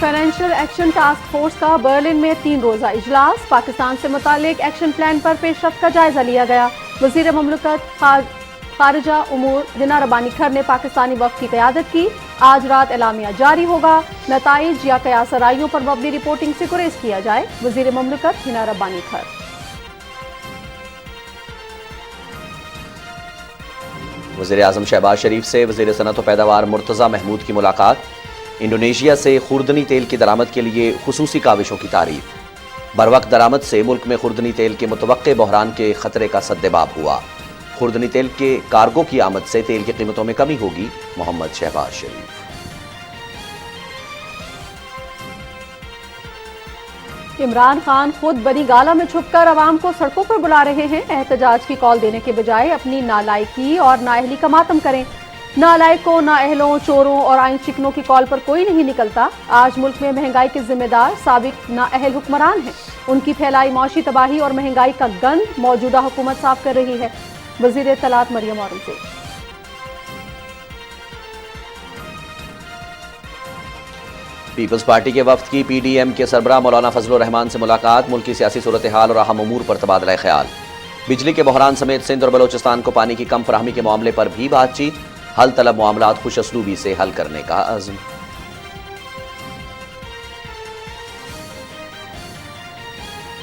Financial action task force کا Berlin میں 3 روزہ اجلاس، پاکستان سے متعلق ایکشن پلان پر پیش رفت کا جائزہ لیا گیا۔ وزیر مملکت خارجہ امور ہنا ربانی کھر نے پاکستانی وفد کی قیادت کی۔ آج رات اعلامیہ جاری ہوگا، نتائج یا قیاس آرائیوں پر مبنی رپورٹنگ سے گریز کیا جائے، وزیر مملکت ہنا ربانی کھر۔ وزیر اعظم شہباز شریف سے وزیر صنعت و پیداوار مرتضی محمود کی ملاقات، انڈونیشیا سے خوردنی تیل کی درآمد کے لیے خصوصی کاوشوں کی تعریف۔ بروقت درآمد سے ملک میں خوردنی تیل کے متوقع بحران کے خطرے کا سدباب ہوا۔ خوردنی تیل کے کارگو کی آمد سے تیل کی قیمتوں میں کمی ہوگی، محمد شہباز شریف۔ عمران خان خود بنی گالہ میں چھپ کر عوام کو سڑکوں پر بلا رہے ہیں۔ احتجاج کی کال دینے کے بجائے اپنی نالائکی اور نااہلی کا ماتم کریں۔ نالائکوں، نااہلوں، چوروں اور آئین چکنوں کی کال پر کوئی نہیں نکلتا۔ آج ملک میں مہنگائی کے ذمہ دار سابق نااہل حکمران ہیں۔ ان کی پھیلائی معاشی تباہی اور مہنگائی کا گند موجودہ حکومت صاف کر رہی ہے، وزیر اطلاعات مریم اورنگزیب۔ پیپلز پارٹی کے وفد کی پی ڈی ایم کے سربراہ مولانا فضل الرحمان سے ملاقات، ملکی سیاسی صورتحال اور اہم امور پر تبادلہ خیال۔ بجلی کے بحران سمیت سندھ اور بلوچستان کو پانی کی کم فراہمی کے معاملے پر بھی بات چیت، حل طلب معاملات خوش اسلوبی سے حل کرنے کا عزم۔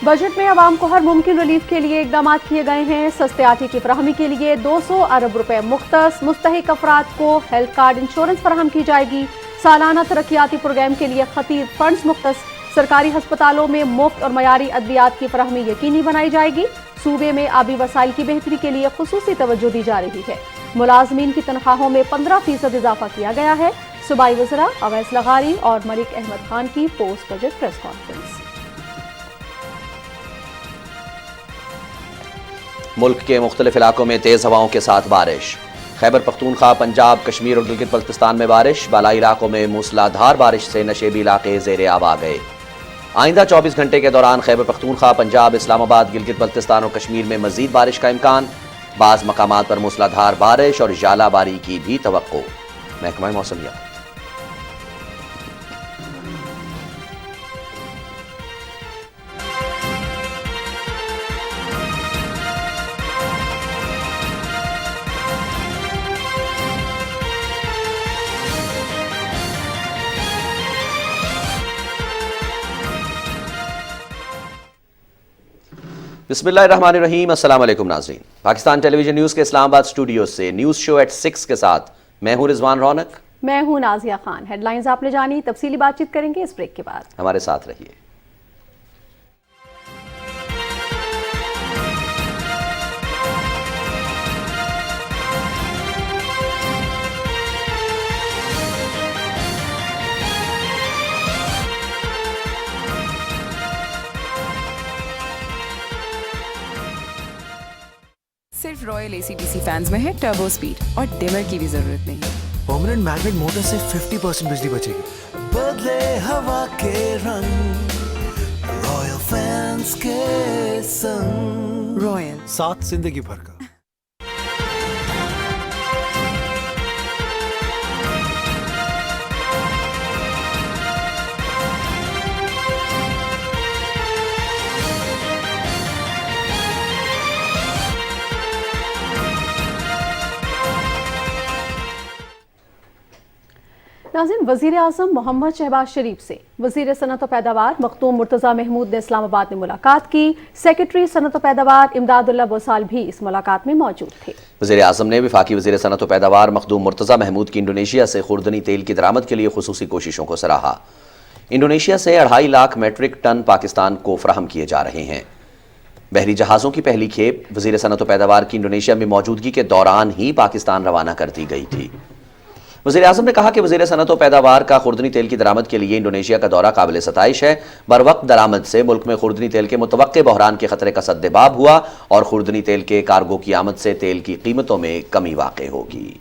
بجٹ میں عوام کو ہر ممکن ریلیف کے لیے اقدامات کیے گئے ہیں۔ سستے آٹے کی فراہمی کے لیے 200 ارب روپے مختص، مستحق افراد کو ہیلتھ کارڈ انشورنس فراہم کی جائے گی۔ سالانہ ترقیاتی پروگرام کے لیے خطیر فنڈز مختص، سرکاری ہسپتالوں میں مفت اور معیاری ادویات کی فراہمی یقینی بنائی جائے گی۔ صوبے میں آبی وسائل کی بہتری کے لیے خصوصی توجہ دی جا رہی ہے۔ ملازمین کی تنخواہوں میں 15% اضافہ کیا گیا ہے۔ صوبائی وزراء اویس لغاری اور ملک احمد خان کی پوسٹ بجٹ پریس کانفرنس۔ ملک کے مختلف علاقوں میں تیز ہواؤں کے ساتھ بارش، خیبر پختونخوا، پنجاب، کشمیر اور گلگت بلتستان میں بارش، بالائی علاقوں میں موسلا دھار بارش سے نشیبی علاقے زیر آب آ گئے۔ آئندہ 24 گھنٹے کے دوران خیبر پختونخوا، پنجاب، اسلام آباد، گلگت بلتستان اور کشمیر میں مزید بارش کا امکان، بعض مقامات پر موسلا دھار بارش اور ژالہ باری کی بھی توقع، محکمہ موسمیات۔ بسم اللہ الرحمن الرحیم، السلام علیکم ناظرین۔ پاکستان ٹیلی ویژن نیوز کے اسلام آباد اسٹوڈیو سے نیوز شو ایٹ 6 کے ساتھ میں ہوں رضوان رونق، میں ہوں نازیہ خان۔ ہیڈ لائنز آپ نے جانی، تفصیلی بات چیت کریں گے اس بریک کے بعد، ہمارے ساتھ رہیے۔ صرف رائل ACDC فینز میں ہے ٹربو سپیڈ اور ڈیمر کی بھی ضرورت نہیں۔ پرماننٹ میگنیٹ موٹر سے 50% بجلی بچے گی۔ بدلے ہوا کے رنگ، رائل فینز کے سنگ، رائل، ساتھ زندگی بھر کا۔ ناظرین، وزیر اعظم محمد شہباز شریف سے وزیر صنعت و پیداوار مختوم مرتضی محمود نے اسلام آباد میں ملاقات کی۔ سیکرٹری صنعت و پیداوار امداد اللہ بوسال بھی اس ملاقات میں موجود تھے۔ وزیر اعظم نے وفاقی وزیر صنعت و پیداوار مخدوم مرتضی محمود کی انڈونیشیا سے خوردنی تیل کی درآمد کے لیے خصوصی کوششوں کو سراہا۔ انڈونیشیا سے 2.5 لاکھ میٹرک ٹن پاکستان کو فراہم کیے جا رہے ہیں۔ بحری جہازوں کی پہلی کھیپ وزیر صنعت و پیداوار کی انڈونیشیا میں موجودگی کے دوران ہی پاکستان روانہ کر دی گئی تھی۔ وزیر اعظم نے کہا کہ وزیر صنعت و پیداوار کا خوردنی تیل کی درآمد کے لیے انڈونیشیا کا دورہ قابل ستائش ہے۔ بروقت درآمد سے ملک میں خوردنی تیل کے متوقع بحران کے خطرے کا سدباب ہوا اور خوردنی تیل کے کارگو کی آمد سے تیل کی قیمتوں میں کمی واقع ہوگی۔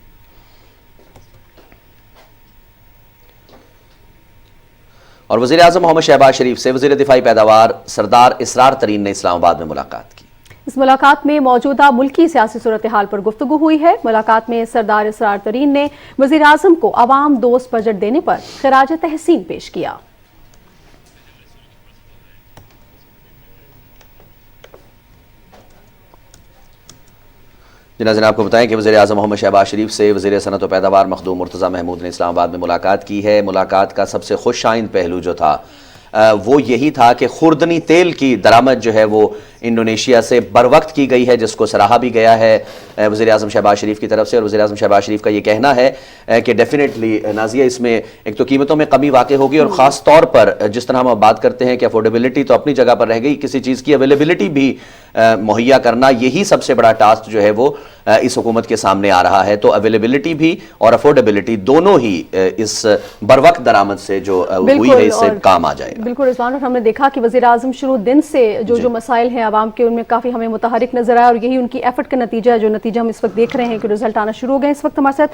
اور وزیر اعظم محمد شہباز شریف سے وزیر دفاعی پیداوار سردار اسرار ترین نے اسلام آباد میں ملاقات کی۔ اس ملاقات میں موجودہ ملکی سیاسی صورتحال پر گفتگو ہوئی ہے۔ ملاقات میں سردار اسرار ترین نے وزیر اعظم کو عوام دوست بجٹ دینے پر خراج تحسین پیش کیا۔ جی ناظرین، آپ کو بتائیں کہ وزیر اعظم محمد شہباز شریف سے وزیر صنعت و پیداوار مخدوم مرتضیٰ محمود نے اسلام آباد میں ملاقات کی ہے۔ ملاقات کا سب سے خوش آئند پہلو جو تھا وہ یہی تھا کہ خوردنی تیل کی درآمد جو ہے وہ انڈونیشیا سے بر وقت کی گئی ہے، جس کو سراہا بھی گیا ہے وزیر اعظم شہباز شریف کی طرف سے۔ اور وزیر اعظم شہباز شریف کا یہ کہنا ہے کہ ڈیفینیٹلی نازیہ اس میں ایک تو قیمتوں میں کمی واقع ہوگی، اور خاص طور پر جس طرح ہم بات کرتے ہیں کہ افورڈیبلٹی تو اپنی جگہ پر رہ گئی، کسی چیز کی اویلیبلٹی بھی مہیا کرنا، یہی سب سے بڑا ٹاسک جو ہے وہ اس حکومت کے سامنے آ رہا ہے۔ تو اویلیبلٹی بھی اور افورڈیبلٹی دونوں ہی اس بروقت درآمد سے جو ہوئی ہے اس سے کام آ جائے گا۔ بالکل رضوان، اور ہم نے دیکھا کہ وزیر اعظم شروع دن سے جو مسائل ہیں عوام کے، ان میں کافی ہمیں متحرک نظر آیا، اور یہی ان کی ایفرٹ کا نتیجہ ہے، جو نتیجہ ہم اس وقت دیکھ رہے ہیں کہ رزلٹ آنا شروع ہو گئے۔ اس وقت ہمارے ساتھ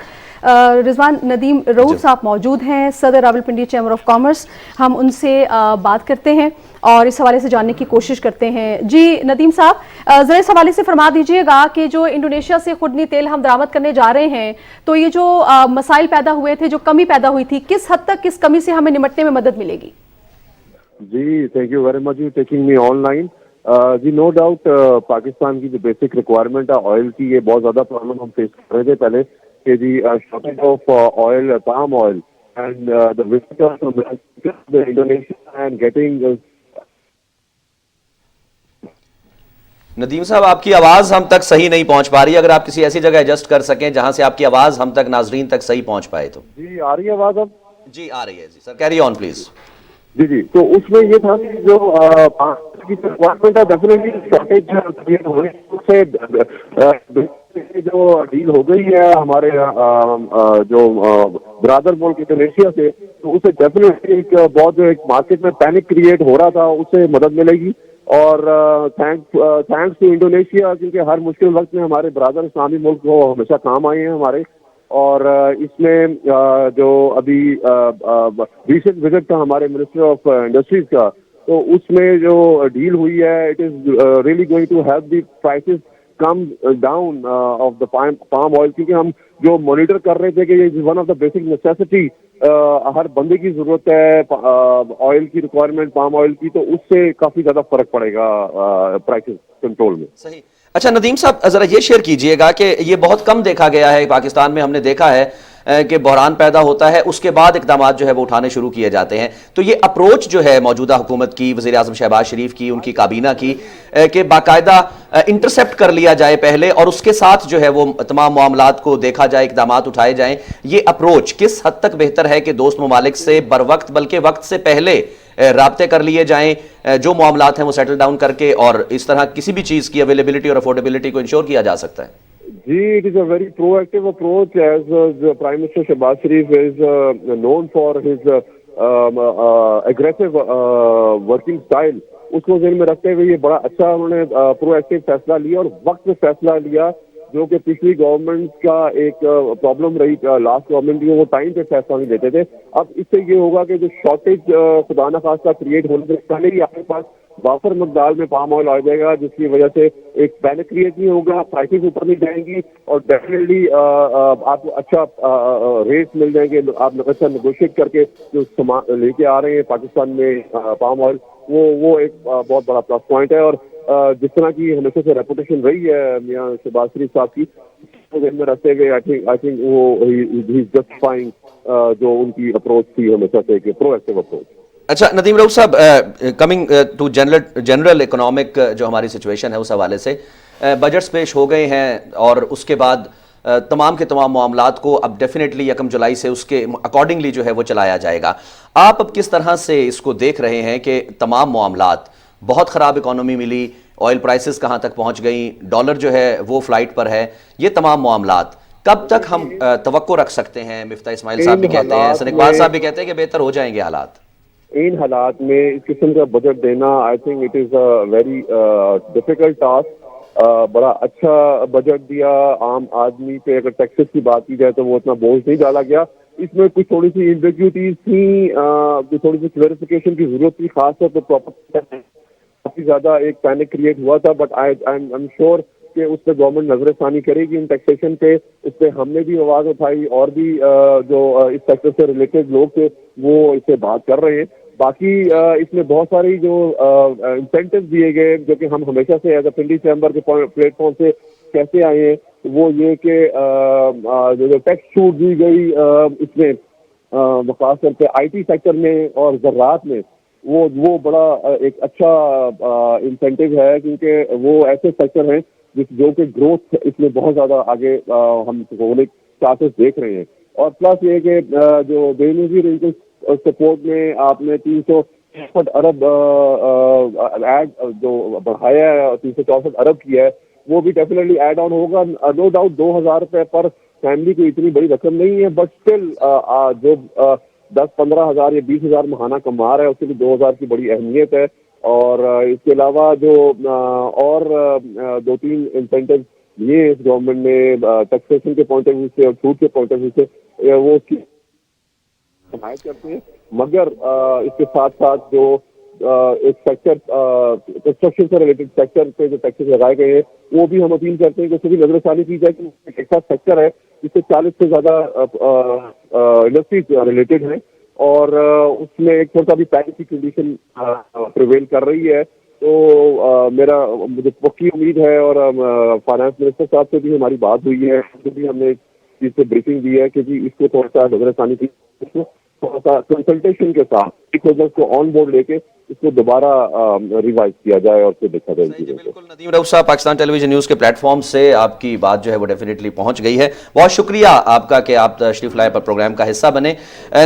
رضوان ندیم رؤوف صاحب موجود ہیں، صدر راولپنڈی چیمبر آف کامرس۔ ہم ان سے بات کرتے ہیں اور اس حوالے سے جاننے کی کوشش کرتے ہیں۔ جی ندیم صاحب، ذرا اس حوالے سے فرما دیجئے گا کہ جو انڈونیشیا سے خوردنی تیل ہم درآمد کرنے جا رہے ہیں، تو یہ جو مسائل پیدا ہوئے تھے، جو کمی پیدا ہوئی تھی، کس حد تک اس کمی سے ہمیں نمٹنے میں مدد ملے گی؟ جی thank you very much you taking me online. جی نو ڈاؤٹ پاکستان کی جو بیسک ریکوائرمنٹ ہے آئل کی، یہ بہت زیادہ پرابلم ہم فیس کر رہے تھے پہلے کہ جی shortage of oil, palm oil and the visitors from Indonesia and getting. Nadeem صاحب، آپ کی آواز ہم تک صحیح نہیں پہنچ پا رہی، اگر آپ کسی ایسی جگہ ایڈجسٹ کر سکیں جہاں سے آپ کی آواز ہم تک، ناظرین تک صحیح پہنچ پائے تو۔ جی آ رہی ہے آواز اب؟ جی آ رہی ہے جی سر، کیری آن پلیز۔ جی تو اس میں یہ تھا کہ جو کی ریکوائرمنٹ ہے ڈیفینیٹلی شارٹیج کریٹ ہو رہی ہے، اس سے جو ڈیل ہو گئی ہے ہمارے جو برادر ملک انڈونیشیا سے، تو اسے ڈیفینیٹلی ایک بہت جو ایک مارکیٹ میں پینک کریٹ ہو رہا تھا، اس سے مدد ملے گی۔ اور تھینکس ٹو انڈونیشیا، کیونکہ ہر مشکل وقت میں ہمارے برادر اسلامی ملک کو ہمیشہ کام آئے ہیں ہمارے۔ اور اس میں جو ابھی ریسنٹ وزٹ تھا ہمارے منسٹر آف انڈسٹریز کا، تو اس میں جو ڈیل ہوئی ہے، it is really going to help the prices come down of the palm oil, کیونکہ ہم جو مانیٹر کر رہے تھے کہ یہ one of the basic necessity, ہر بندے کی ضرورت ہے آئل کی ریکوائرمنٹ، پام آئل کی، تو اس سے کافی زیادہ فرق پڑے گا پرائسز کنٹرول میں۔ صحیح۔ اچھا ندیم صاحب، ذرا یہ شیئر کیجئے گا کہ یہ بہت کم دیکھا گیا ہے پاکستان میں، ہم نے دیکھا ہے کہ بحران پیدا ہوتا ہے، اس کے بعد اقدامات جو ہے وہ اٹھانے شروع کیے جاتے ہیں، تو یہ اپروچ جو ہے موجودہ حکومت کی، وزیر اعظم شہباز شریف کی، ان کی کابینہ کی، کہ باقاعدہ انٹرسپٹ کر لیا جائے پہلے، اور اس کے ساتھ جو ہے وہ تمام معاملات کو دیکھا جائے، اقدامات اٹھائے جائیں، یہ اپروچ کس حد تک بہتر ہے کہ دوست ممالک سے بر وقت بلکہ وقت سے پہلے رابطے کر لیے جائیں، جو معاملات ہیں وہ سیٹل ڈاؤن کر کے، اور اس طرح کسی بھی چیز کی اویلیبلٹی اور افورڈیبلٹی کو انشور کیا جا سکتا ہے؟ جی it is a very proactive approach, as prime minister Shehbaz Sharif is known for his aggressive working style, اس کو ذہن میں رکھتے ہوئے یہ بڑا اچھا انہوں نے پرو ایکٹیو فیصلہ لیا، اور وقت پہ فیصلہ لیا، جو کہ پچھلی گورنمنٹ کا ایک پرابلم رہی لاسٹ گورنمنٹ کی، وہ ٹائم پہ فیصلہ نہیں دیتے تھے۔ اب اس سے یہ ہوگا کہ جو شارٹیج خدا نخواستہ کریٹ ہونے سے پہلے ہی آپ کے پاس وافر مقدار میں پام آئل آ جائے گا، جس کی وجہ سے ایک پینک کریٹ نہیں ہوگا، پرائسز اوپر نہیں جائیں گی، اور ڈیفینیٹلی آپ کو اچھا ریٹ مل جائیں گے۔ آپ اچھا نیگوشیٹ کر کے جو سامان لے کے آ رہے ہیں پاکستان میں پام آئل، وہ ایک بہت بڑا پلس پوائنٹ ہے۔ اور جس طرح کی ہمیشہ سے ریپوٹیشن رہی ہے میاں شہباز شریف صاحب کی، ذہن میں رکھتے ہوئے آئی تھنک وہ جسٹیفائنگ جو ان کی اپروچ تھی ہمیشہ سے، کہ پرو ایکٹیو اپروچ۔ اچھا ندیم رؤوف صاحب، کمنگ ٹو جنرل اکنامک جو ہماری سچویشن ہے، اس حوالے سے بجٹس پیش ہو گئے ہیں، اور اس کے بعد تمام کے تمام معاملات کو اب ڈیفینیٹلی 1 جولائی سے اس کے اکارڈنگلی جو ہے وہ چلایا جائے گا۔ آپ اب کس طرح سے اس کو دیکھ رہے ہیں کہ تمام معاملات، بہت خراب اکانومی ملی، آئل پرائسز کہاں تک پہنچ گئیں، ڈالر جو ہے وہ فلائٹ پر ہے، یہ تمام معاملات کب تک ہم توقع رکھ سکتے ہیں؟ مفتاح اسماعیل صاحب بھی کہتے ہیں، حسن اقبال صاحب بھی کہتے ہیں کہ بہتر ہو جائیں گے حالات۔ ان حالات میں اس قسم کا بجٹ دینا، I think it is a very difficult task. بڑا اچھا بجٹ دیا، عام آدمی پہ اگر ٹیکسز کی بات کی جائے تو وہ اتنا بوجھ نہیں ڈالا گیا، اس میں کچھ تھوڑی سی ایمبیگوٹیز تھیں، کچھ تھوڑی سی کلیریفیکیشن کی ضرورت تھی، خاص طور پر پراپرٹی کافی زیادہ ایک پینک کریٹ ہوا تھا، بٹ آئی ایم شیور کہ اس پہ گورنمنٹ نظر ثانی کرے گی ان ٹیکسیشن پہ۔ اس پہ ہم نے بھی آواز اٹھائی، اور بھی جو اس سیکٹر سے ریلیٹڈ لوگ تھے وہ اس سے بات کر رہے ہیں۔ باقی اس میں بہت ساری جو انسینٹیو دیے گئے، جو کہ ہم ہمیشہ سے ایز اے پنڈی چیمبر کے پلیٹ فارم سے کہتے آئے ہیں، وہ یہ کہ جو ٹیکس چھوٹ دی گئی اس میں خاص طور پہ آئی ٹی سیکٹر میں اور زراعت میں وہ بڑا ایک اچھا انسینٹیو ہے، کیونکہ وہ ایسے سیکٹر ہیں جو کہ گروتھ اس میں بہت زیادہ آگے ہم ہونے چانسز دیکھ رہے ہیں. اور پلس یہ کہ جو بے نظیر انکم سپورٹ میں آپ نے 364 ارب ایڈ جو بڑھایا ہے، 364 ارب کیا ہے، وہ بھی ڈیفینیٹلی ایڈ آن ہوگا. نو ڈاؤٹ 2,000 روپے پر فیملی کو اتنی بڑی رقم نہیں ہے، بٹ اسٹل جو 10-15 ہزار یا 20 ہزار ماہانہ کما رہا ہے اس کے لیے 2,000 کی بڑی اہمیت ہے. اور اس کے علاوہ جو اور 2-3 انسینٹیو لیے اس گورنمنٹ نے ٹیکسیشن کے پوائنٹ آف ویو سے اور چھوٹ کے پوائنٹ آف ویو سے، وہ اس کی حمایت کرتے ہیں. مگر اس کے ساتھ ساتھ جو ایک سیکٹر کنسٹرکشن سے ریلیٹڈ سیکٹر پہ جو ٹیکسز لگائے گئے ہیں، وہ بھی ہم اپیل کرتے ہیں کہ اس سے بھی نظر ثانی کی جائے کہ ایک ایسا سیکٹر ہے جس سے 40 سے زیادہ انڈسٹریز ریلیٹڈ ہیں، اور اس میں ایک تھوڑا سا بھی پیکج کی کنڈیشن پریویل کر رہی ہے. تو مجھے پکی امید ہے، اور فائنانس منسٹر صاحب سے بھی ہماری بات ہوئی ہے، ان سے بھی ہم نے چیز سے بریفنگ دی ہے کہ جی اس کو تھوڑا سا نظر ثانی کی، تھوڑا سا کنسلٹیشن کے ساتھ اسٹیک ہولڈرز کو آن بورڈ لے کے اس کو دوبارہ ریوائز کیا جائے اور پھر دیکھا جائے. بالکل ندیم رؤف صاحب، پاکستان ٹیلی ویژن نیوز کے پلیٹ فارم سے آپ کی بات جو ہے وہ ڈیفینیٹلی پہنچ گئی ہے. بہت شکریہ آپ کا کہ آپ تشریف لائے پر پروگرام کا حصہ بنے.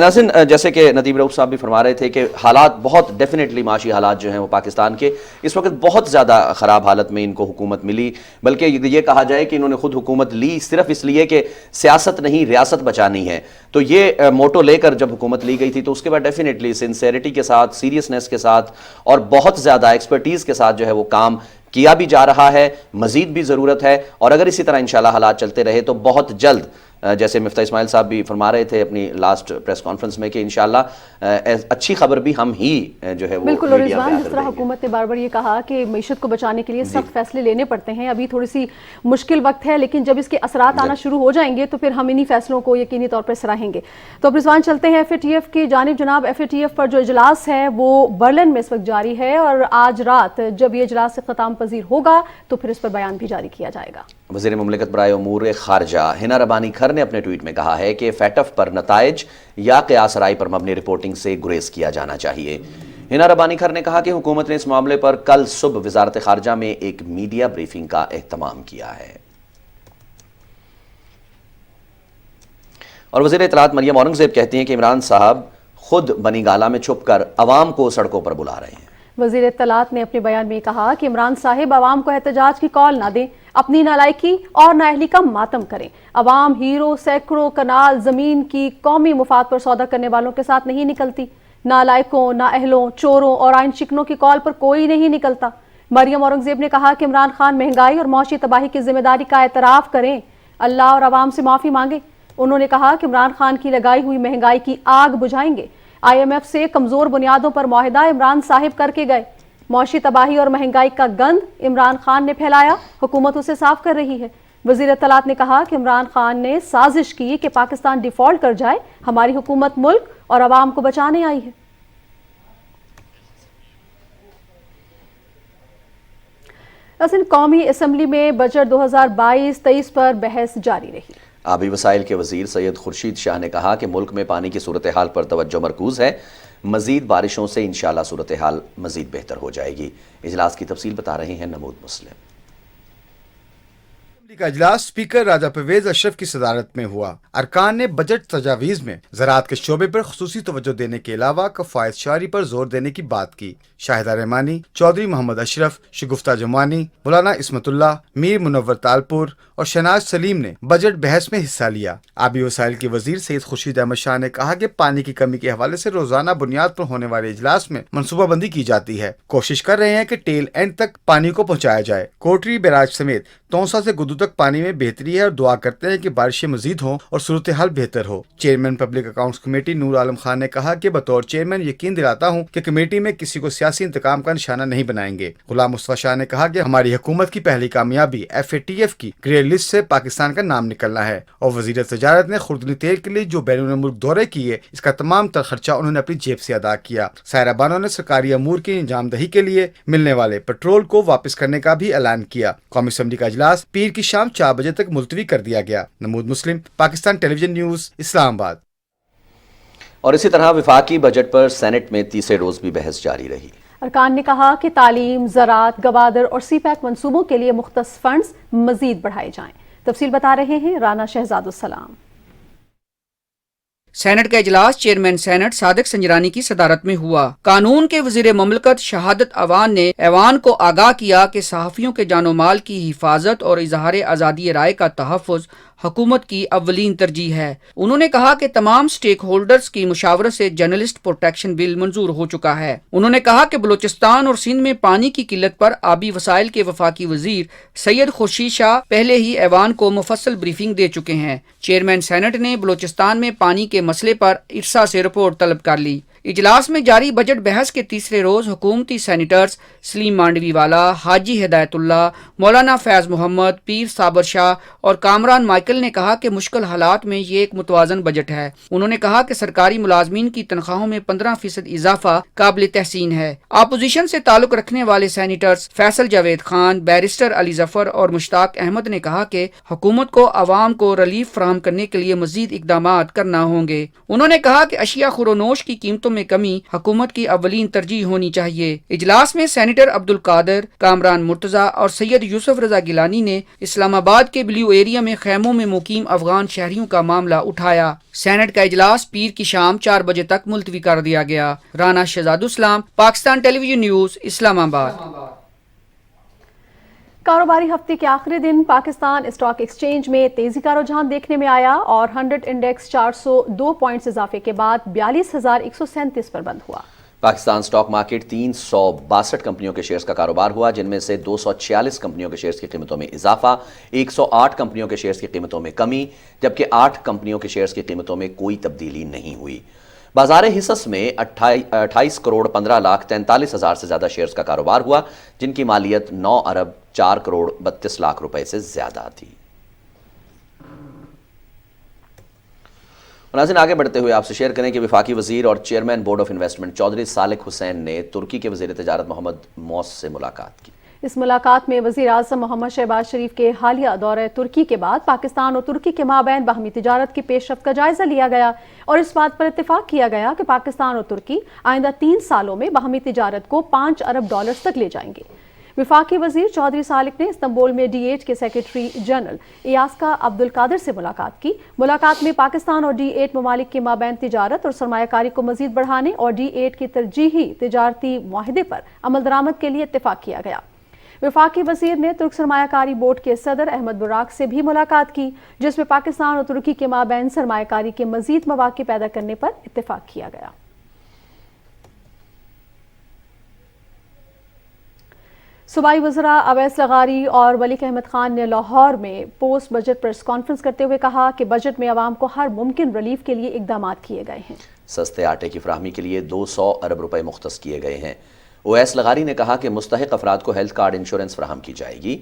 ناظرین، جیسے کہ ندیم رؤف صاحب بھی فرما رہے تھے کہ حالات بہت ڈیفینیٹلی معاشی حالات جو ہیں وہ پاکستان کے اس وقت بہت زیادہ خراب حالت میں ان کو حکومت ملی، بلکہ یہ کہا جائے کہ انہوں نے خود حکومت لی صرف اس لیے کہ سیاست نہیں ریاست بچانی ہے. تو یہ موٹو لے کر جب حکومت لی گئی تھی تو اس کے بعد ڈیفینیٹلی سنسیئرٹی کے ساتھ، سیریسنس کے ساتھ اور بہت زیادہ ایکسپرٹیز کے ساتھ جو ہے وہ کام کیا بھی جا رہا ہے. مزید بھی ضرورت ہے، اور اگر اسی طرح انشاءاللہ حالات چلتے رہے تو بہت جلد، جیسے مفتاح اسماعیل صاحب بھی فرما رہے تھے اپنی لاسٹ پریس کانفرنس میں، کہ انشاءاللہ اچھی خبر بھی ہم ہی جو ہے وہ بالکل. اور رضوان، جس طرح حکومت نے بار بار یہ کہا کہ معیشت کو بچانے کے لیے سخت فیصلے لینے پڑتے ہیں، ابھی تھوڑی سی مشکل وقت ہے، لیکن جب اس کے اثرات آنا شروع ہو جائیں گے تو پھر ہم انہی فیصلوں کو یقینی طور پر سراہیں گے. تو اب رضوان چلتے ہیں FATF کی جانب. جناب، FATF پر جو اجلاس ہے وہ برلن میں اس وقت جاری ہے، اور آج رات جب یہ اجلاس اختتام پذیر ہوگا تو پھر اس پر بیان بھی جاری کیا جائے گا. وزیر مملکت برائے امور خارجہ ہنا ربانی کھر نے اپنے ٹویٹ میں کہا ہے کہ FATF پر نتائج یا قیاس رائے پر مبنی رپورٹنگ سے گریز کیا جانا چاہیے. ہنا ربانی کھر نے کہا کہ حکومت نے اس معاملے پر کل صبح وزارت خارجہ میں ایک میڈیا بریفنگ کا اہتمام کیا ہے. اور وزیر اطلاعات مریم اورنگزیب کہتی ہیں کہ عمران صاحب خود بنی گالہ میں چھپ کر عوام کو سڑکوں پر بلا رہے ہیں. وزیر اطلاعات نے اپنے بیان میں کہا کہ عمران صاحب عوام کو احتجاج کی کال نہ دیں، اپنی نالائکی اور نااہلی کا ماتم کریں. عوام ہیرو، سینکڑوں کنال زمین کی قومی مفاد پر سودا کرنے والوں کے ساتھ نہیں نکلتی. نالائکوں، نااہلوں، چوروں اور آئین شکنوں کی کال پر کوئی نہیں نکلتا. مریم اورنگزیب نے کہا کہ عمران خان مہنگائی اور معاشی تباہی کی ذمہ داری کا اعتراف کریں، اللہ اور عوام سے معافی مانگیں. انہوں نے کہا کہ عمران خان کی لگائی ہوئی مہنگائی کی آگ بجھائیں گے. IMF سے کمزور بنیادوں پر معاہدہ عمران صاحب کر کے گئے. معاشی تباہی اور مہنگائی کا گند عمران خان نے پھیلایا، حکومت اسے صاف کر رہی ہے. وزیر اطلاعات نے کہا کہ عمران خان نے سازش کی کہ پاکستان ڈیفالٹ کر جائے. ہماری حکومت ملک اور عوام کو بچانے آئی ہے. قومی اسمبلی میں بجٹ 2022-23 پر بحث جاری رہی. آبی وسائل کے وزیر سید خورشید شاہ نے کہا کہ ملک میں پانی کی صورتحال پر توجہ مرکوز ہے. مزید بارشوں سے انشاءاللہ صورتحال مزید بہتر ہو جائے گی. اجلاس کی تفصیل بتا رہے ہیں نمود مسلم. کا اجلاس اسپیکر راجہ پرویز اشرف کی صدارت میں ہوا. ارکان نے بجٹ تجاویز میں زراعت کے شعبے پر خصوصی توجہ دینے کے علاوہ کفایت شعاری پر زور دینے کی بات کی. شاہدہ رحمانی، چودھری محمد اشرف، شگفتہ جمانی، مولانا عصمت اللہ، میر منور تالپور اور شہناز سلیم نے بجٹ بحث میں حصہ لیا. آبی وسائل کے وزیر سید خورشید احمد شاہ نے کہا کہ پانی کی کمی کے حوالے سے روزانہ بنیاد پر ہونے والے اجلاس میں منصوبہ بندی کی جاتی ہے. کوشش کر رہے ہیں کہ ٹیل اینڈ تک پانی کو پہنچایا جائے. کوٹری بیراج سمیت تونسا سے گدو تک پانی میں بہتری ہے اور دعا کرتے ہیں کہ بارشیں مزید ہوں اور صورتحال بہتر ہو. چیئرمین پبلک اکاؤنٹس کمیٹی نور عالم خان نے کہا کہ بطور چیئرمین یقین دلاتا ہوں کہ کمیٹی میں کسی کو سیاسی انتقام کا نشانہ نہیں بنائیں گے. غلام مصطفیٰ شاہ نے کہا کہ ہماری حکومت کی پہلی کامیابی FATF کی گرے لسٹ سے پاکستان کا نام نکلنا ہے. اور وزیر تجارت نے خوردنی تیل کے لیے جو بیرون ملک دورے کیے اس کا تمام تر خرچہ انہوں نے اپنی جیب سے ادا کیا. سائرہ بانو نے سرکاری امور کی انجام دہی کے لیے ملنے والے پیٹرول کو واپس کرنے کا بھی اعلان کیا. قومی اسمبلی کا اجلاس پیر کی شام 4 بجے تک ملتوی کر دیا گیا۔ نمود مسلم، پاکستان ٹیلی ویژن نیوز، اسلام آباد۔ اور اسی طرح وفاقی بجٹ پر سینٹ میں تیسرے روز بھی بحث جاری رہی۔ ارکان نے کہا کہ تعلیم، زراعت، گوادر اور سی پیک منصوبوں کے لیے مختص فنڈز مزید بڑھائے جائیں۔ تفصیل بتا رہے ہیں رانا شہزاد السلام۔ سینٹ کا اجلاس چیئرمین سینٹ صادق سنجرانی کی صدارت میں ہوا۔ قانون کے وزیر مملکت شہادت اوان نے ایوان کو آگاہ کیا کہ صحافیوں کے جان و مال کی حفاظت اور اظہار آزادی رائے کا تحفظ حکومت کی اولین ترجیح ہے۔ انہوں نے کہا کہ تمام سٹیک ہولڈرز کی مشاورت سے جرنلسٹ پروٹیکشن بل منظور ہو چکا ہے۔ انہوں نے کہا کہ بلوچستان اور سندھ میں پانی کی قلت پر آبی وسائل کے وفاقی وزیر سید خورشید شاہ پہلے ہی ایوان کو مفصل بریفنگ دے چکے ہیں۔ چیئرمین سینٹ نے بلوچستان میں پانی کے مسئلے پر ارسا سے رپورٹ طلب کر لی۔ اجلاس میں جاری بجٹ بحث کے تیسرے روز حکومتی سینیٹرز سلیم مانڈوی والا، حاجی ہدایت اللہ، مولانا فیض محمد، پیر صابر شاہ اور کامران مائیکل نے کہا کہ مشکل حالات میں یہ ایک متوازن بجٹ ہے۔ انہوں نے کہا کہ سرکاری ملازمین کی تنخواہوں میں 15% اضافہ قابل تحسین ہے۔ اپوزیشن سے تعلق رکھنے والے سینیٹرز فیصل جاوید خان، بیرسٹر علی ظفر اور مشتاق احمد نے کہا کہ حکومت کو عوام کو ریلیف فراہم کرنے کے لیے مزید اقدامات کرنا ہوں گے۔ انہوں نے کہا کہ اشیاء خورونوش کی قیمتوں میں کمی حکومت کی اولین ترجیح ہونی چاہیے۔ اجلاس میں سینیٹر عبد القادر، کامران مرتضی اور سید یوسف رضا گیلانی نے اسلام آباد کے بلیو ایریا میں خیموں میں مقیم افغان شہریوں کا معاملہ اٹھایا۔ سینٹ کا اجلاس پیر کی شام 4 بجے تک ملتوی کر دیا گیا۔ رانا شہزاد اسلام، پاکستان ٹیلی ویژن نیوز، اسلام آباد۔ کاروباری ہفتے کے آخری دن پاکستان اسٹاک ایکسچینج میں تیزی کا رجحان دیکھنے میں آیا اور 100 انڈیکس 402 پوائنٹس اضافے کے بعد 42,137 پر بند ہوا۔ پاکستان سٹاک مارکیٹ 362 کمپنیوں کے شیئرز کا کاروبار ہوا، جن میں سے 246 کمپنیوں کے شیئرز کی قیمتوں میں اضافہ، 108 کمپنیوں کے شیئرز کی قیمتوں میں کمی، جبکہ 8 کمپنیوں کے شیئرز کی قیمتوں میں کوئی تبدیلی نہیں ہوئی۔ بازار حصص میں 28 کروڑ 15 لاکھ 43 ہزار سے زیادہ شیئرز کا کاروبار ہوا، جن کی مالیت 9 ارب 4 کروڑ 32 لاکھ روپے سے زیادہ تھی۔ ناظرین، آگے بڑھتے ہوئے آپ سے شیئر کریں کہ وفاقی وزیر اور chairman board of investment Chaudhry Salih Hussain نے ترکی کے وزیر تجارت محمد موس سے ملاقات کی۔ اس ملاقات میں وزیر اعظم محمد شہباز شریف کے حالیہ دورہ ترکی کے بعد پاکستان اور ترکی کے مابین باہمی تجارت کی پیش رفت کا جائزہ لیا گیا اور اس بات پر اتفاق کیا گیا کہ پاکستان اور ترکی آئندہ 3 سالوں میں باہمی تجارت کو 5 ارب ڈالرز تک لے جائیں گے۔ وفاقی وزیر چودھری صالح نے استنبول میں D8 کے سیکرٹری جنرل ایاسکا عبد القادر سے ملاقات کی۔ ملاقات میں پاکستان اور D8 ممالک کے مابین تجارت اور سرمایہ کاری کو مزید بڑھانے اور D8 کی ترجیحی تجارتی معاہدے پر عمل درآمد کے لیے اتفاق کیا گیا۔ وفاقی وزیر نے ترک سرمایہ کاری بورڈ کے صدر احمد براق سے بھی ملاقات کی، جس میں پاکستان اور ترکی کے مابین سرمایہ کاری کے مزید مواقع پیدا کرنے پر اتفاق کیا گیا۔ صوبائی وزراء اویس لغاری اور ملک احمد خان نے لاہور میں پوسٹ بجٹ پریس کانفرنس کرتے ہوئے کہا کہ بجٹ میں عوام کو ہر ممکن ریلیف کے لیے اقدامات کیے گئے ہیں۔ سستے آٹے کی فراہمی کے لیے 200 ارب روپے مختص کیے گئے ہیں۔ اویس لغاری نے کہا کہ مستحق افراد کو ہیلتھ کارڈ انشورنس فراہم کی جائے گی۔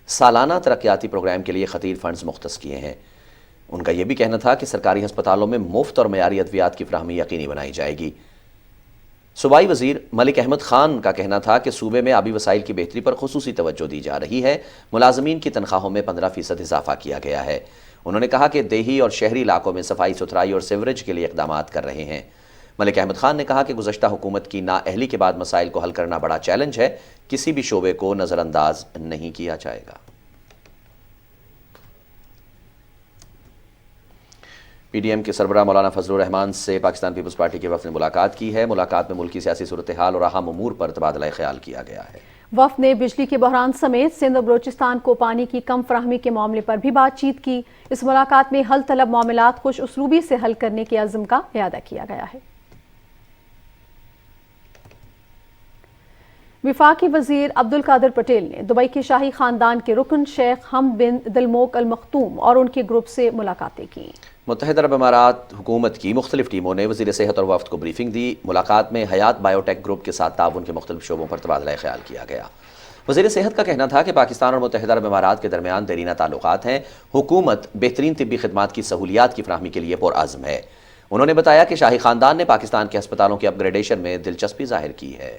سالانہ ترقیاتی پروگرام کے لیے خطیر فنڈز مختص کیے ہیں۔ ان کا یہ بھی کہنا تھا کہ سرکاری ہسپتالوں میں مفت اور معیاری ادویات کی فراہمی یقینی بنائی جائے گی۔ صوبائی وزیر ملک احمد خان کا کہنا تھا کہ صوبے میں آبی وسائل کی بہتری پر خصوصی توجہ دی جا رہی ہے۔ ملازمین کی تنخواہوں میں 15% اضافہ کیا گیا ہے۔ انہوں نے کہا کہ دیہی اور شہری علاقوں میں صفائی ستھرائی اور سیوریج کے لیے اقدامات کر رہے ہیں۔ ملک احمد خان نے کہا کہ گزشتہ حکومت کی نااہلی کے بعد مسائل کو حل کرنا بڑا چیلنج ہے، کسی بھی شعبے کو نظر انداز نہیں کیا جائے گا۔ پی ڈی ایم کے سربراہ مولانا فضل الرحمان سے پاکستان پیپلز پارٹی کے وفد نے ملاقات کی ہے۔ ملاقات میں ملکی سیاسی صورتحال اور اہم امور پر تبادلہ خیال کیا گیا ہے۔ وفد نے بجلی کے بحران سمیت سندھ اور بلوچستان کو پانی کی کم فراہمی کے معاملے پر بھی بات چیت کی۔ اس ملاقات میں حل طلب معاملات خوش اسلوبی سے حل کرنے کے عزم کا اعادہ کیا گیا ہے۔ وفاقی وزیر عبد القادر پٹیل نے دبئی کے شاہی خاندان کے رکن شیخ حمد بن دلموک المختوم اور ان کے گروپ سے ملاقاتیں کی۔ متحدہ عرب امارات حکومت کی مختلف ٹیموں نے وزیر صحت اور وفد کو بریفنگ دی۔ ملاقات میں حیات بائیو ٹیک گروپ کے ساتھ تعاون کے مختلف شعبوں پر تبادلہ خیال کیا گیا۔ وزیر صحت کا کہنا تھا کہ پاکستان اور متحدہ عرب امارات کے درمیان دیرینہ تعلقات ہیں۔ حکومت بہترین طبی خدمات کی سہولیات کی فراہمی کے لیے پرعزم ہے۔ انہوں نے بتایا کہ شاہی خاندان نے پاکستان کے ہسپتالوں کی اپ گریڈیشن میں دلچسپی ظاہر کی ہے۔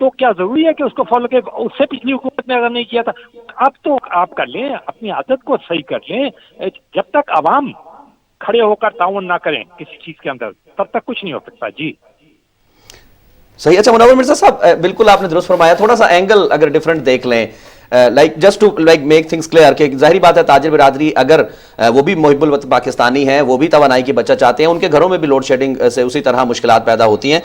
تو کیا ضروری ہے کہ اس کو فالو کرے؟ اس سے پچھلی حکومت نے اگر نہیں کیا تھا، اب تو آپ کر لیں، اپنی عادت کو صحیح کر لیں. جب تک عوام کھڑے ہو کر تعاون نہ کریں کسی چیز کے اندر، تب تک کچھ نہیں ہو سکتا. جی صحیح. اچھا منور مرزا صاحب، بالکل آپ نے درست فرمایا. تھوڑا سا اینگل اگر ڈیفرنٹ دیکھ لیں، like just to like make things clear, کہ ظاہری بات ہے تاجر برادری اگر وہ بھی محب الوطن پاکستانی ہیں، وہ بھی توانائی کی بچت چاہتے ہیں، ان کے گھروں میں بھی لوڈ شیڈنگ سے اسی طرح مشکلات پیدا ہوتی ہیں.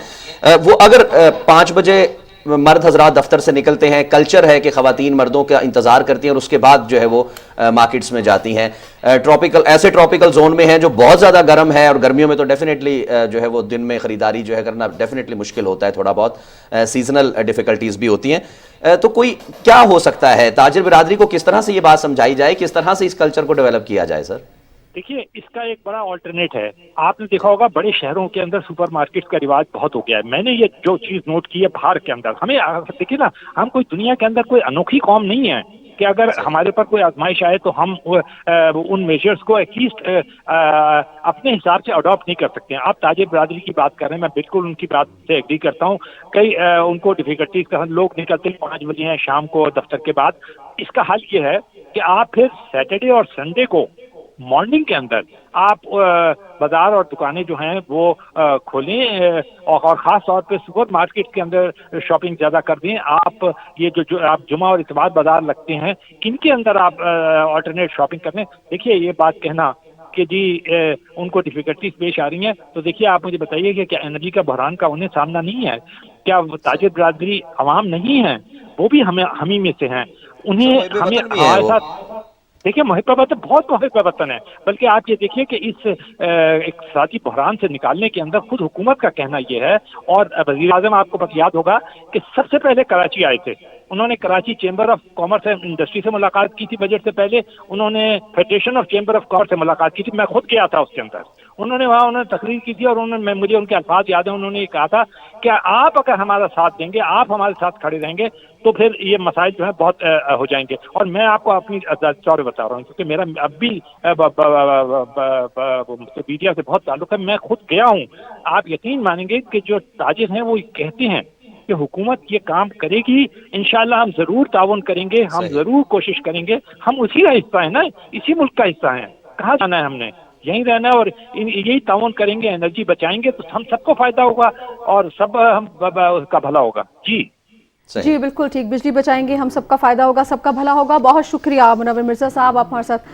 وہ اگر 5 بجے مرد حضرات دفتر سے نکلتے ہیں، کلچر ہے کہ خواتین مردوں کا انتظار کرتی ہیں اور اس کے بعد جو ہے وہ مارکیٹس میں جاتی ہیں. ٹراپیکل زون میں ہیں جو بہت زیادہ گرم ہے، اور گرمیوں میں تو ڈیفینیٹلی جو ہے وہ دن میں خریداری جو ہے کرنا ڈیفینیٹلی مشکل ہوتا ہے، تھوڑا بہت سیزنل ڈیفیکلٹیز بھی ہوتی ہیں. تو کوئی کیا ہو سکتا ہے، تاجر برادری کو کس طرح سے یہ بات سمجھائی جائے، کس طرح سے اس کلچر کو ڈیولپ کیا جائے؟ سر دیکھیے، اس کا ایک بڑا آلٹرنیٹ ہے. آپ نے دیکھا ہوگا بڑے شہروں کے اندر سپر مارکیٹ کا رواج بہت ہو گیا ہے. میں نے یہ جو چیز نوٹ کی ہے باہر کے اندر، ہمیں دیکھیے نا، ہم کوئی دنیا کے اندر کوئی انوکھی قوم نہیں ہے کہ اگر ہمارے پر کوئی آزمائش آئے تو ہم ان میجرز کو ایٹ لیسٹ اپنے حساب سے اڈاپٹ نہیں کر سکتے ہیں. آپ تاجر برادری کی بات کر رہے ہیں، میں بالکل ان کی بات سے ایگری کرتا ہوں. کئی ان کو ڈیفیکلٹیز کا لوگ نکلتے 5 بجے ہیں شام کو دفتر کے بعد. اس کا حل یہ ہے کہ آپ پھر سیٹرڈے اور سنڈے کو مارننگ کے اندر آپ بازار اور دکانیں جو ہیں وہ کھولیں، اور خاص طور پہ سپر مارکیٹ کے اندر شاپنگ زیادہ کر دیں. آپ یہ جو آپ جمعہ اور اتوار بازار لگتے ہیں، ان کے اندر آپ آلٹرنیٹ شاپنگ کر لیں. دیکھیے، یہ بات کہنا کہ جی ان کو ڈیفیکلٹیز پیش آ رہی ہیں، تو دیکھیے آپ مجھے بتائیے کہ کیا انرجی کا بحران کا انہیں سامنا نہیں ہے؟ کیا تاجر برادری عوام نہیں ہے؟ وہ بھی ہمیں میں سے ہیں. انہیں ہمیں ہمارے ساتھ دیکھیے محب وطن، بہت محب وطن ہے. بلکہ آپ یہ دیکھیے کہ اس اقتصادی بحران سے نکالنے کے اندر خود حکومت کا کہنا یہ ہے، اور وزیر اعظم آپ کو بس یاد ہوگا کہ سب سے پہلے کراچی آئے تھے. انہوں نے Karachi chamber of commerce and industry سے ملاقات کی تھی بجٹ سے پہلے. انہوں نے federation of chamber of commerce سے ملاقات کی تھی. میں خود گیا تھا اس کے اندر. انہوں نے تقریر کی تھی، اور مجھے ان کے الفاظ یاد ہیں. انہوں نے یہ کہا تھا کہ آپ اگر ہمارا ساتھ دیں گے، آپ ہمارے ساتھ کھڑے رہیں گے، تو پھر یہ مسائل جو ہیں بہت ہو جائیں گے. اور میں آپ کو اپنی چورے بتا رہا ہوں، کیونکہ میرا اب بھی میڈیا سے بہت تعلق ہے. میں خود گیا ہوں. آپ یقین مانیں گے کہ جو تاجر ہیں وہ کہتے ہیں کہ حکومت یہ کام کرے گی، انشاءاللہ ہم ضرور تعاون کریں گے، ہم ضرور کوشش کریں گے. ہم اسی کا حصہ ہیں نا، اسی ملک کا حصہ ہیں. کہاں جانا ہے ہم نے؟ یہیں رہنا ہے، اور یہی تعاون کریں گے، انرجی بچائیں گے تو ہم سب کو فائدہ ہوگا اور سب ہم کا بھلا ہوگا. جی بالکل ٹھیک، بجلی بچائیں گے، ہم سب کا فائدہ ہوگا، سب کا بھلا ہوگا. بہت شکریہ منور مرزا صاحب، آپ ہمارے ساتھ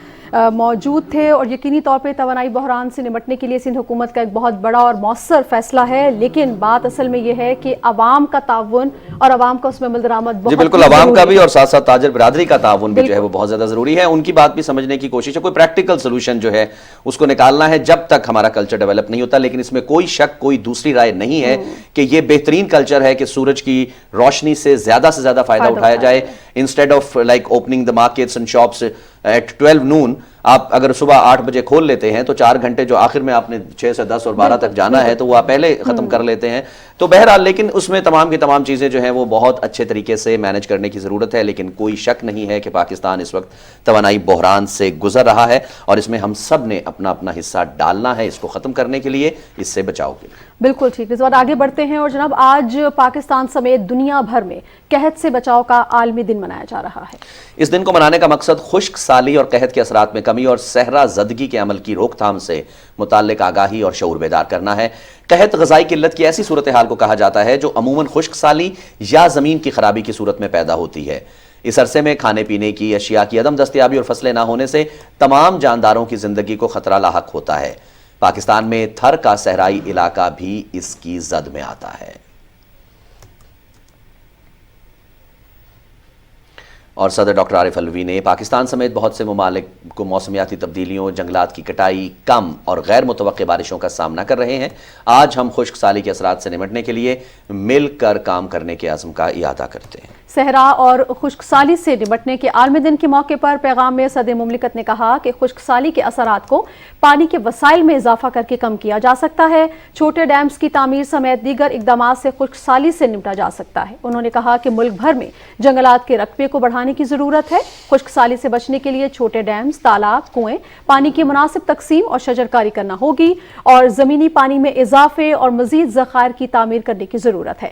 موجود تھے. اور یقینی طور پہ توانائی بحران سے نمٹنے کے لیے سندھ حکومت کا ایک بہت بڑا اور مؤثر فیصلہ ہے، لیکن بات اصل میں یہ ہے کہ عوام کا تعاون اور عوام کا اس میں عمل درآمد بہت جی بالکل، عوام کا بھی اور ساتھ ساتھ تاجر برادری کا تعاون بھی جو ہے وہ بہت زیادہ ضروری ہے. ان کی بات بھی سمجھنے کی کوشش ہے. کوئی پریکٹیکل سولوشن جو ہے اس کو نکالنا ہے جب تک ہمارا کلچر ڈیولپ نہیں ہوتا. لیکن اس میں کوئی شک، کوئی دوسری رائے نہیں ہے کہ یہ بہترین کلچر ہے کہ سورج کی روشنی سے زیادہ فائدہ اٹھایا جائے. Instead of like opening the markets and shops at 12 noon، آپ اگر صبح 8 بجے کھول لیتے ہیں تو 4 گھنٹے جو آخر میں آپ نے 6 سے 10 اور 12 تک جانا ہے تو وہ آپ پہلے ختم کر لیتے ہیں. تو بہرحال لیکن اس میں تمام کی تمام چیزیں جو ہیں وہ بہت اچھے طریقے سے مینج کرنے کی ضرورت ہے. لیکن کوئی شک نہیں ہے کہ پاکستان اس وقت توانائی بحران سے گزر رہا ہے، اور اس میں ہم سب نے اپنا اپنا حصہ ڈالنا ہے اس کو ختم کرنے کے لیے، اس سے بچاؤ کے لیے. بالکل ٹھیک. اس بات آگے بڑھتے ہیں. اور جناب، آج پاکستان سمیت دنیا بھر میں قحط سے بچاؤ کا عالمی دن منایا جا رہا ہے. اس دن کو منانے کا مقصد خشک سالی اور قحط کے اثرات میں کمی اور صحرا زدگی کے عمل کی روک تھام سے متعلق آگاہی اور شعور بیدار کرنا ہے. قحط غذائی قلت کی ایسی صورتحال کو کہا جاتا ہے جو عموماً خشک سالی یا زمین کی خرابی کی صورت میں پیدا ہوتی ہے. اس عرصے میں کھانے پینے کی اشیاء کی عدم دستیابی اور فصلیں نہ ہونے سے تمام جانداروں کی زندگی کو خطرہ لاحق ہوتا ہے. پاکستان میں تھر کا صحرائی علاقہ بھی اس کی زد میں آتا ہے. اور صدر ڈاکٹر عارف الوی نے پاکستان سمیت بہت سے ممالک کو موسمیاتی تبدیلیوں، جنگلات کی کٹائی، کم اور غیر متوقع بارشوں کا سامنا کر رہے ہیں. آج ہم خشک سالی کے اثرات سے نمٹنے کے لیے مل کر کام کرنے کے عزم کا اعادہ کرتے ہیں. صحرا اور خشک سالی سے نمٹنے کے عالمی دن کے موقع پر پیغام میں صدر مملکت نے کہا کہ خشک سالی کے اثرات کو پانی کے وسائل میں اضافہ کر کے کم کیا جا سکتا ہے. چھوٹے ڈیمز کی تعمیر سمیت دیگر اقدامات سے خشک سالی سے نمٹا جا سکتا ہے. انہوں نے کہا کہ ملک بھر میں جنگلات کے رقبے کو بڑھانے کی ضرورت ہے. خشک سالی سے بچنے کے لیے چھوٹے ڈیمز، تالاب، کنویں، پانی کی مناسب تقسیم اور شجرکاری کرنا ہوگی، اور زمینی پانی میں اضافے اور مزید ذخائر کی تعمیر کرنے کی ضرورت ہے.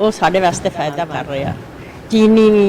ਉਹ ਸਾਡੇ ਵਾਸਤੇ ਫਾਇਦਾ ਕਰ ਰਿਹਾ। ਚੀਨੀ ਵੀ,